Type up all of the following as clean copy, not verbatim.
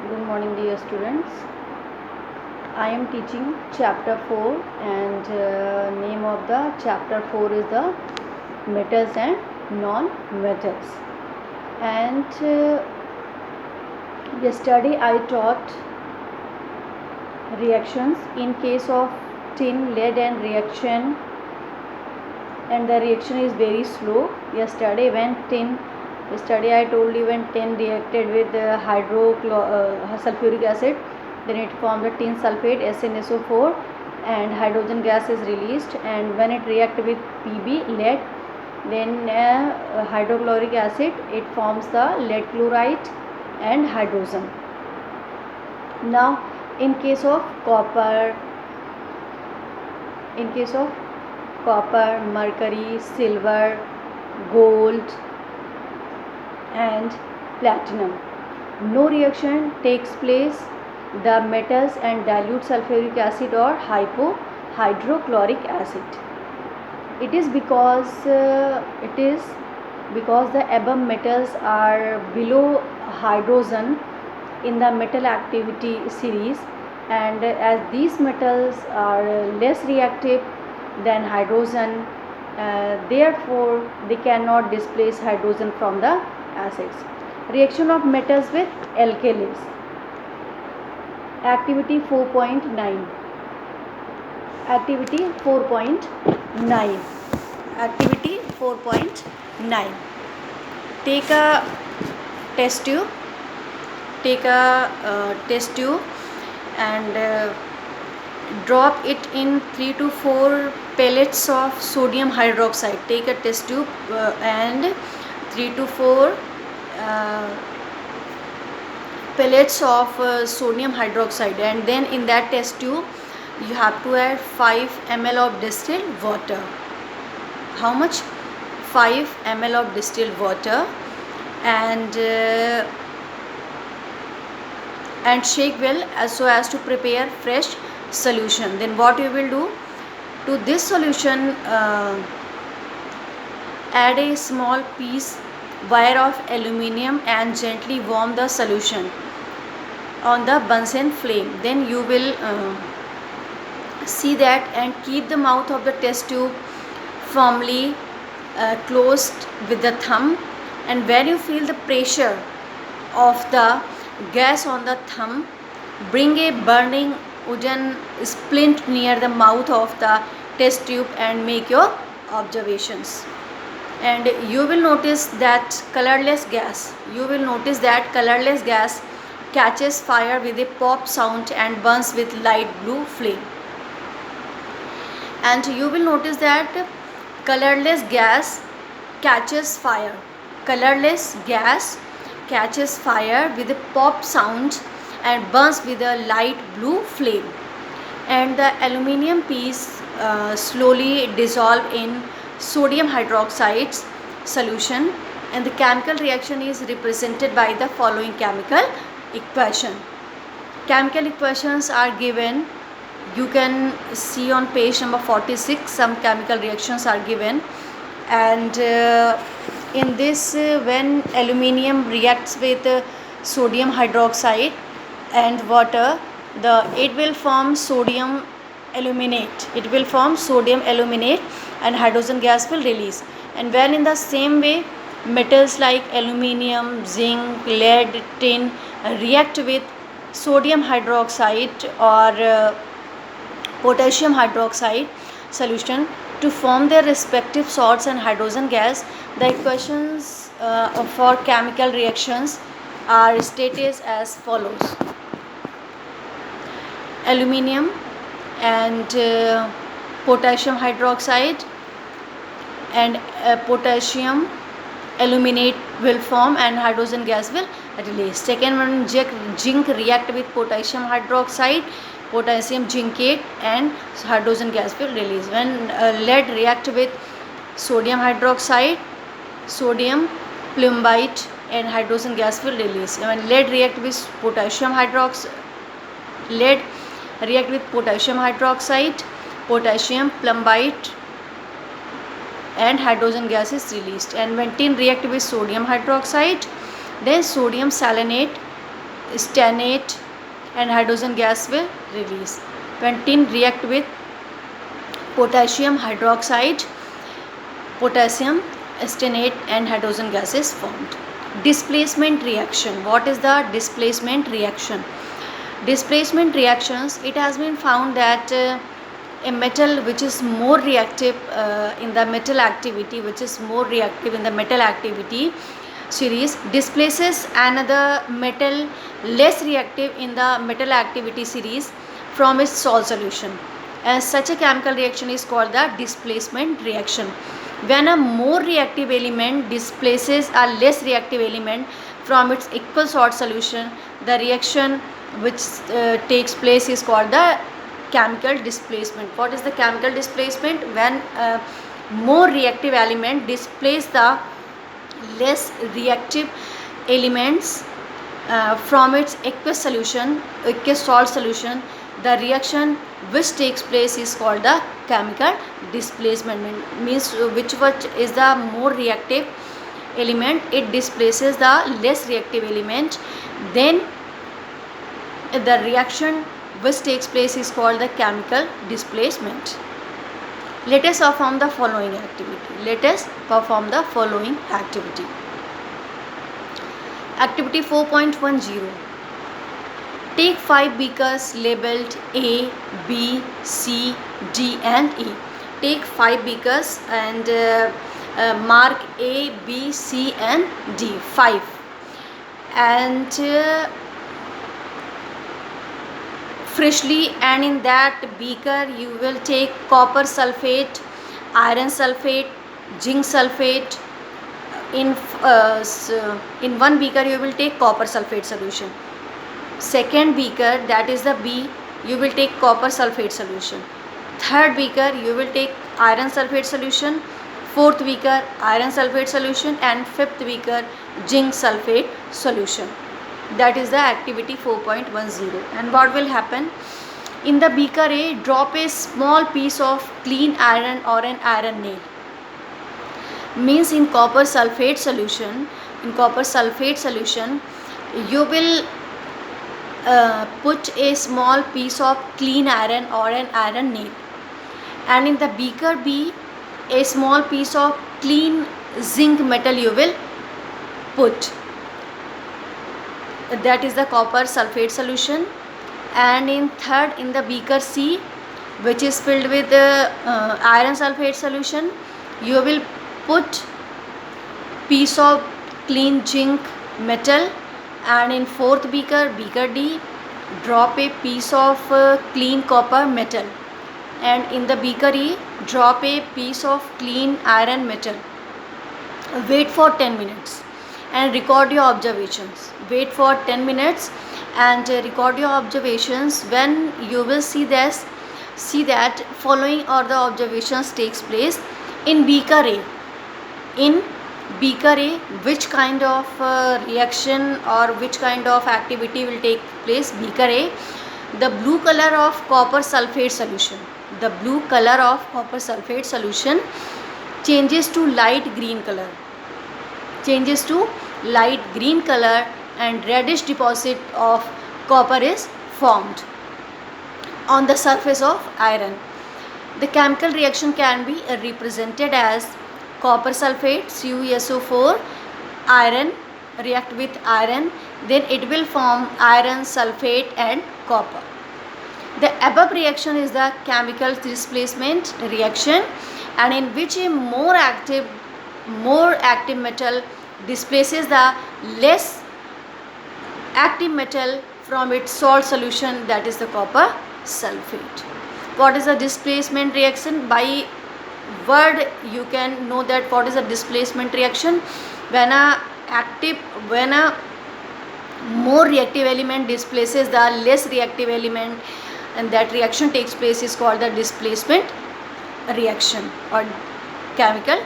Good morning, dear students. I am teaching chapter 4 and name of the chapter 4 is the metals and non-metals. And yesterday I taught reactions in case of tin, lead and reaction, and the reaction is very slow. Yesterday I told you when tin reacted with sulfuric acid, then it formed the tin sulfate SnSO4 and hydrogen gas is released, and when it react with Pb, lead, then hydrochloric acid, it forms the lead chloride and hydrogen. Now in case of copper, mercury, silver, gold and platinum, no reaction takes place. The metals and dilute sulfuric acid or hydrochloric acid. It is because the above metals are below hydrogen in the metal activity series, and as these metals are less reactive than hydrogen, therefore they cannot displace hydrogen from the acids. Reaction of metals with alkalis. Activity 4.9. Activity 4.9. Activity 4.9. Take a test tube. And drop it in 3 to 4 pellets of sodium hydroxide. Take a test tube and 3 to 4 pellets of sodium hydroxide, and then in that test tube you have to add 5 ml of distilled water. How much? 5 ml of distilled water, and shake well so as to prepare fresh solution. Then what you will do to this solution, add a small wire of aluminium and gently warm the solution on the Bunsen flame. Then you will see that, and keep the mouth of the test tube firmly closed with the thumb, and when you feel the pressure of the gas on the thumb, bring a burning wooden splint near the mouth of the test tube and make your observations. And you will notice that colorless gas catches fire with a pop sound and burns with light blue flame. And you will notice that colorless gas catches fire with a pop sound and burns with a light blue flame. And the aluminium piece slowly dissolve in sodium hydroxide solution, and the chemical reaction is represented by the following chemical equation. Chemical equations are given. You can see on page number 46 some chemical reactions are given, and in this when aluminium reacts with sodium hydroxide and water, it will form sodium aluminate and hydrogen gas will release. And when in the same way metals like aluminium, zinc, lead, tin react with sodium hydroxide or potassium hydroxide solution to form their respective salts and hydrogen gas, the equations for chemical reactions are stated as follows. Aluminium and potassium hydroxide and potassium aluminate will form and hydrogen gas will release. Second one, zinc react with potassium hydroxide, potassium zincate and hydrogen gas will release. When lead react with sodium hydroxide, sodium plumbite and hydrogen gas will release. When lead react with potassium hydroxide, potassium plumbite and hydrogen gas is released. And when tin react with sodium hydroxide, then sodium selenate stannate and hydrogen gas will release. When tin react with potassium hydroxide, potassium stannate and hydrogen gas is formed. Displacement reaction. What is the displacement reaction? Displacement reactions, it has been found that a metal which is more reactive in the metal activity, series displaces another metal less reactive in the metal activity series from its salt solution, and such a chemical reaction is called the displacement reaction. When a more reactive element displaces a less reactive element from its equal salt solution, the reaction which takes place is called the chemical displacement. What is the chemical displacement? When a more reactive element displaces the less reactive elements from its aqueous salt solution, the reaction which takes place is called the chemical displacement. Means which is the more reactive element, it displaces the less reactive element, then the reaction which takes place is called the chemical displacement. Let us perform the following activity. Activity 4.10. Take 5 beakers labeled A, B, C, D and E. Take 5 beakers and mark A, B, C and D. 5. And freshly, and in that beaker you will take copper sulfate, iron sulfate, zinc sulfate. In one beaker you will take copper sulfate solution. Second beaker, that is the B, you will take copper sulfate solution. Third beaker you will take iron sulfate solution. Fourth beaker iron sulfate solution, and fifth beaker zinc sulfate solution. That is the activity 4.10. And what will happen? In the beaker A, drop a small piece of clean iron or an iron nail. Means in copper sulfate solution, you will put a small piece of clean iron or an iron nail, and in the beaker B, a small piece of clean zinc metal you will put. That is the copper sulfate solution. And in third, in the beaker C, which is filled with iron sulfate solution, you will put piece of clean zinc metal. And in fourth beaker, beaker D, drop a piece of clean copper metal. And in the beaker E, drop a piece of clean iron metal. Wait for 10 minutes and record your observations. Wait for 10 minutes and record your observations. When you will see that following or the observations takes place in beaker A. In beaker A, which kind of reaction or which kind of activity will take place? Beaker A, the blue color of copper sulfate solution, changes to light green color, and reddish deposit of copper is formed on the surface of iron. The chemical reaction can be represented as copper sulfate, CuSO4, iron react with iron, then it will form iron sulfate and copper. The above reaction is the chemical displacement reaction, and in which a more active metal displaces the less active metal from its salt solution, that is the copper sulfate. What is the displacement reaction? By word you can know that what is a displacement reaction. When a more reactive element displaces the less reactive element, and that reaction takes place is called the displacement reaction or chemical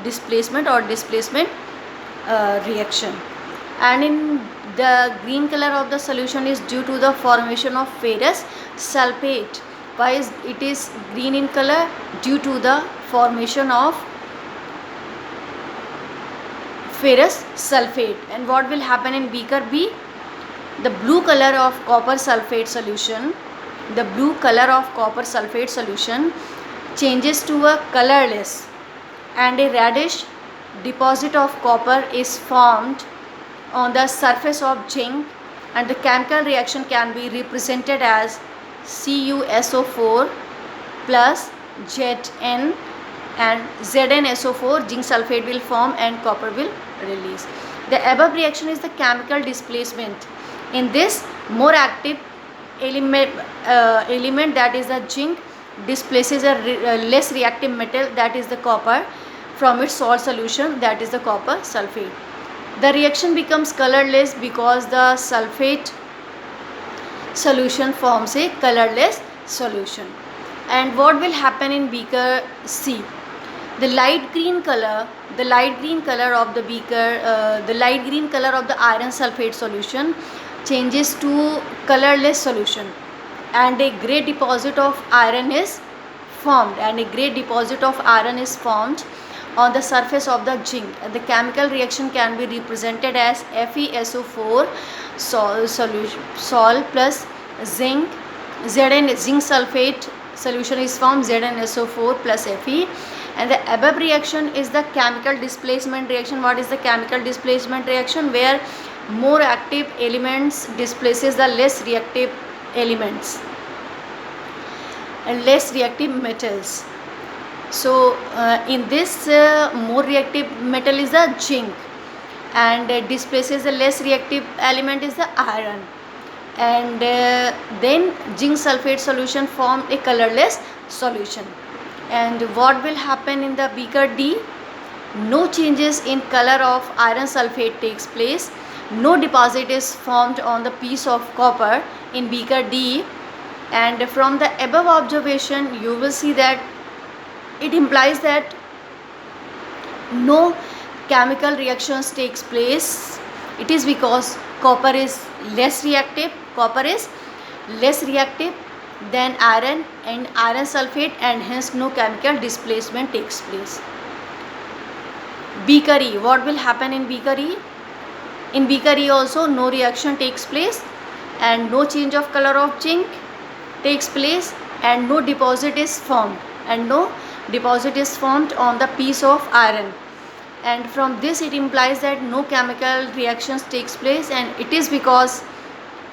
displacement or displacement reaction. And in the green color of the solution is due to the formation of ferrous sulfate. Why is it is green in color? Due to the formation of ferrous sulfate. And what will happen in beaker B? The blue color of copper sulfate solution, the blue color of copper sulfate solution changes to a colorless, and a reddish deposit of copper is formed on the surface of zinc, and the chemical reaction can be represented as CuSO4 plus Zn, and ZnSO4 zinc sulfate will form and copper will release. The above reaction is the chemical displacement. In this, more active element, that is the zinc, displaces a less reactive metal, that is the copper, from its salt solution, that is the copper sulfate. The reaction becomes colorless because the sulfate solution forms a colorless solution. And what will happen in beaker C? The light green color of the beaker, the light green color of the iron sulfate solution changes to colorless solution, and a grey deposit of iron is formed, on the surface of the zinc. The chemical reaction can be represented as FeSO4 sol plus zinc, zinc sulfate solution is formed, ZnSO4 plus Fe. And the above reaction is the chemical displacement reaction. What is the chemical displacement reaction? Where more active elements displaces the less reactive elements and less reactive metals. So in this, more reactive metal is the zinc, and displaces the less reactive element is the iron, and then zinc sulfate solution form a colorless solution. And what will happen in the beaker D? No changes in color of iron sulfate takes place. No deposit is formed on the piece of copper in beaker D. And from the above observation, you will see that it implies that no chemical reactions takes place. It is because copper is less reactive than iron and iron sulfate, and hence no chemical displacement takes place. Beaker E. What will happen in beaker E? In beaker E also no reaction takes place, and no change of color of zinc takes place, and no deposit is formed, on the piece of iron. And from this it implies that no chemical reactions takes place, and it is because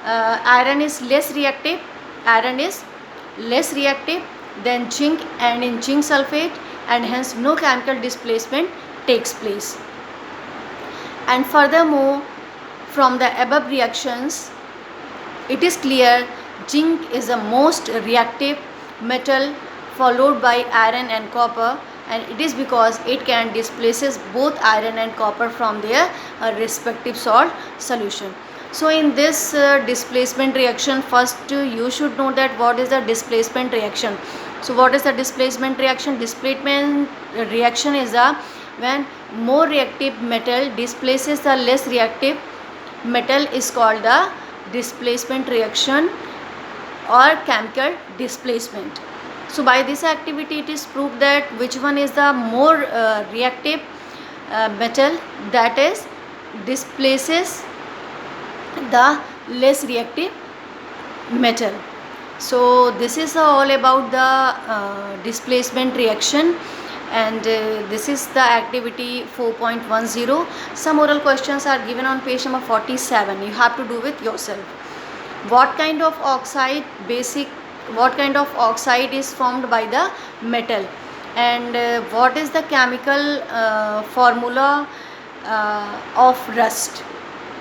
iron is less reactive than zinc and in zinc sulfate, and hence no chemical displacement takes place. And furthermore, from the above reactions, it is clear zinc is the most reactive metal, followed by iron and copper, and it is because it can displaces both iron and copper from their respective salt solution. So in this displacement reaction, first you should know that what is the displacement reaction. So what is the displacement reaction? Displacement reaction is when more reactive metal displaces the less reactive metal, is called the displacement reaction or chemical displacement. So by this activity it is proved that which one is the more reactive metal, that is displaces the less reactive metal. So this is all about the displacement reaction, and this is the activity 4.10. Some oral questions are given on page number 47. You have to do with yourself. What kind of oxide is formed by the metal, and what is the chemical formula of rust,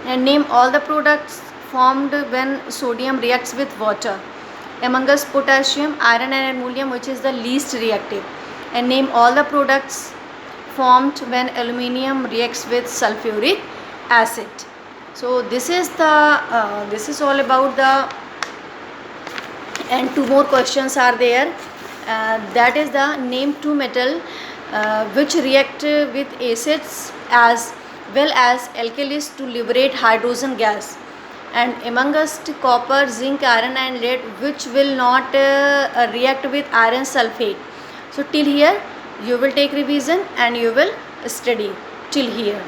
and name all the products formed when sodium reacts with water. Among us, potassium, iron and ammonium, which is the least reactive, and name all the products formed when aluminium reacts with sulfuric acid. So this is all about the, and two more questions are there, that is the name two metal which react with acids as well as alkalis to liberate hydrogen gas, and among us copper, zinc, iron and lead, which will not react with iron sulfate. So till here you will take revision and you will study till here.